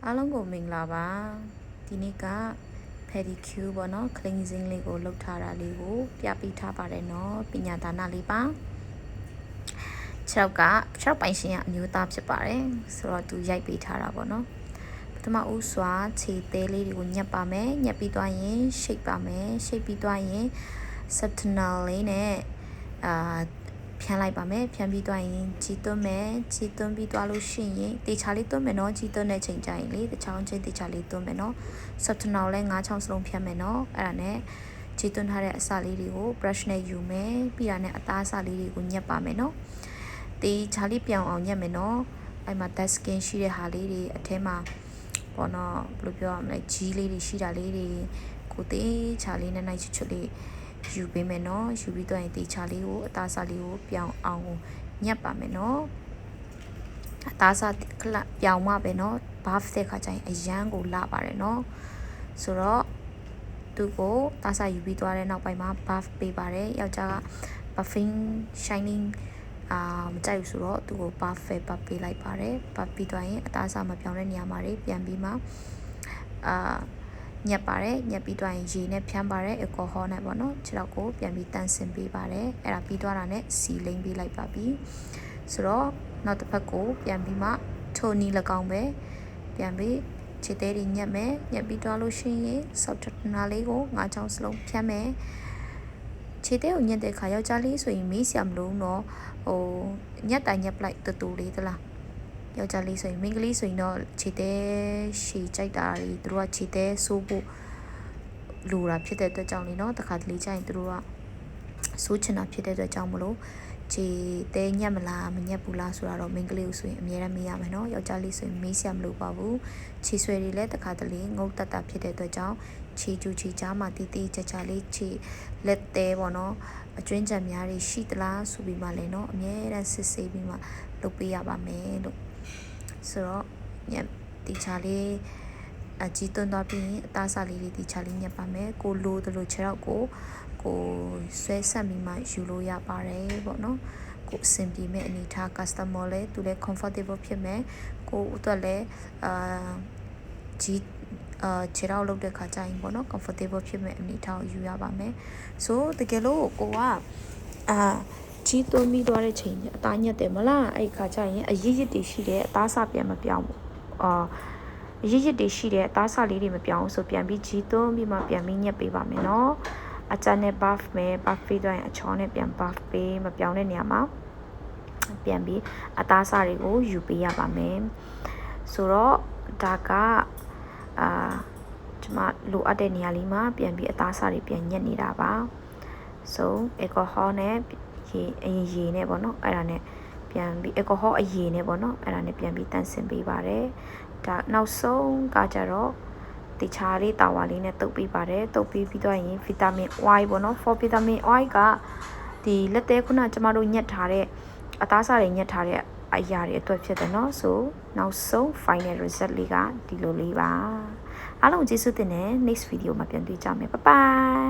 အားလုံးကိုမင်္ဂလာပါဒီနေ့က pedicure ပေါ့နော် cleansing လေးကိုလုပ်ထားတာလေးကိုပြပေးထားပါတယ်နော်ပညာဒါနလေးပါ6ပိုင်းရှင်ကအမျိုးသားဖြစ်ပါတယ်ဆိုတော့သူရိုက်ပေးထားတာပေါ့နော်ပထမဦးစွာခြေသေးလေးတွေကိုညှက်ပါမယ်ညှက်ပြီးသွားရင် shape ပါမယ် shape ပြီးသွားရင် subtinal လေးနဲ့ဖြန်းလိုက်ပါမယ်ဖြန်းပြီးသွားရင်ကြီးသွင်းမယ်ကြီးသွင်းပြီးသွားလို့ရှိရင်တေချာလေးသွင်းမယ်နော်ကြီးသွင်းတဲ့ချိန်ကျရင်လေတချောင်းချင်းတေချာလေးသွင်းမယ်နော် subtinal လဲ9ချောင်းစလုံးဖြန်းမယ်နော်အဲ့ဒါနဲ့ကြီးသွင်းထားတဲ့အစလေးတွေကို brush နဲ့ယူမယ်ပြီးတာနဲ့အသားအစလေးတွေကိုညှက်ပါမယ်နော်တေချာလေးပြောင်းအောင်ညှက်မယ်နော်အဲ့မှာ dead skin ရှိတဲ့ဟာလေးတွေအထဲမှာပေါ့နော်ဘယ်လိုပြောရမလဲကြီးလေးတွေရှိတာလေးတွေကိုတေချာလေးနဲ့နိုင်ချွတ်လေးယူပေးမယ်နော်ယူပြီးတော့ရင်တေချာလေးကိုအသားစားလေးကိုပြောင်းအောင်ညှက်ပါမယ်နော်အသားစားပြောင်းမှပဲနော် buff တဲ့ခါကျရင်အရန်ကိုလာပါတယ်နော်ဆိုတော့သူကိုသားစားယူပြီးသွားတဲ့နောက်ပိုင်းမှာ buff ပေးပါတယ်ယောက်ျားက buffing shining မကြိုက်ဘူးဆိုတော့သူကို buff ပေးလိုက်ပါတယ် buff ပြီးသွားရင်အသားစားမပြောင်းတဲ့နေရာမှာပြန်ပြီးမှညက်ပါတယ်ညက်ပြီးသွားရင်ရေနဲ့ဖြန်းပါတယ် alcohol နဲ့ပေါ့နော်ခြေထောက်ကိုပြန်ပြီးတန့်စင်ပေးပါတယ်အဲ့ဒါပြီးသွားတာနဲ့စီလိမ့်ပေးလိုက်ပါပြီဆိုတော့နောက်တစ်ဖက်ကိုပြန်ပြီးမှထိုနီ၎င်းပဲပြန်ပြီးခြေသေးတွေညက်မယ်ညက်ပြီးသွားလို့ရှိရင် subtinal လေးကို9ချောင်းစလုံးဖြန်းမယ်ခြေသေးကိုညက်တဲ့ခါယောက်ျားလေးဆိုရင်မေးစရာမလိုတော့ညက်တိုင်းညက်ပလိုက်တူလေးသလားယောက်ျားလေးဆိုရင်မိန်းကလေးဆိုရင်တော့ခြေသေးရှည်ကြိုက်တာတွေသူတို့ကခြေသေးဆိုးဖို့လိုတာဖြစ်တဲ့အတွက်ကြောင့်လေနော်တခါတလေကျရင်သူတို့ကဆိုးချင်တာဖြစ်တဲ့အတွက်ကြောင့်မလို့ခြေသေးညက်မလားမညက်ဘူးလားဆိုတာတော့မိန်းကလေးကိုဆိုရင်အများအားမေးရမယ်နော်ယောက်ျားလေးဆိုရင်မေးစရာမလိုပါဘူးခြေဆွဲတွေလည်းတခါတလေငုတ်တက်ဖြစ်တဲ့အတွက်ကြောင့်ခြေကျူခြေကြားမှာတီးတီးကြလေးခြေလက်သေးပေါ့နော်အကျွင်းကြံများတွေရှိသလားဆိုပြီးမှလည်းနော်အများအားစစ်ဆေးပြီးမှလုပ်ပေးရပါမယ်လို့ဆိုတော့ညတီချာလေးအကြီးသွန်းသွားပြီးအသားစားလေးတွေတီချာလေးညက်ပါမယ်ကိုလိုသလိုခြေထောက်ကိုဆွဲဆက်ပြီးမှယူလို့ရပါတယ်ပေါ့နော်ကိုအဆင်ပြေမဲ့အနေထား customer လဲသူလဲ comfortable ဖြစ်မယ်ကိုအတွက်လဲကြီးခြေထောက်လုပ်တဲ့ခါကျရင်ပေါ့နော် comfortable ဖြစ်မဲ့အနေထားကိုယူရပါမယ်ဆိုတကယ်လို့ကိုကကြီးသွင်းပြီးသွားတဲ့ချိန်အသားညက်တယ်မလားအဲ့ခါကျရင်အရစ်တွေရှိတယ်အသားစပြန်မပြောင်းဘူးအရစ်တွေရှိတယ်အသားစလေးတွေမပြောင်းဆိုပြန်ပြီးကြီးသွင်းပြီးမှပြန်ပြီးညက်ပေးပါမယ်နော်အချမ်းနဲ့ buff မယ် buff ပေးသွားရင်အချောနဲ့ပြန် buff ပေးမပြောင်းတဲ့နေရာမှာပြန်ပြီးအသားစတွေကိုယူပေးရပါမယ်ဆိုတော့ဒါကကျွန်မလိုအပ်တဲ့နေရာလေးမှာပြန်ပြီးအသားစတွေပြန်ညက်နေတာပါဆို alcohol နဲ့ရေနဲ့ပေါ့နော်အဲ့ဒါနဲ့ပြန်ပြီး alcohol အရေနဲ့ပေါ့နော်အဲ့ဒါနဲ့ပြန်ပြီးတန့်စင်ပေးပါတယ်ဒါနောက်ဆုံးကကြတော့တခြားလေးတာဝါလေးနဲ့တုပ်ပေးပါတယ်တုပ်ပေးပြီးတော့ရင် vitamin Y ပေါ့နော် for vitamin Y ကဒီလက်သေးခုနကျမတို့ညက်ထားတဲ့အသားစားတွေညက်ထားတဲ့အရာတွေအတွက်ဖြစ်တယ်နော်ဆိုနောက်ဆုံး final result လေးကဒီလိုလေးပါအားလုံးကျေးဇူးတင်တယ် next video မှာပြန်တွေ့ကြမယ် bye bye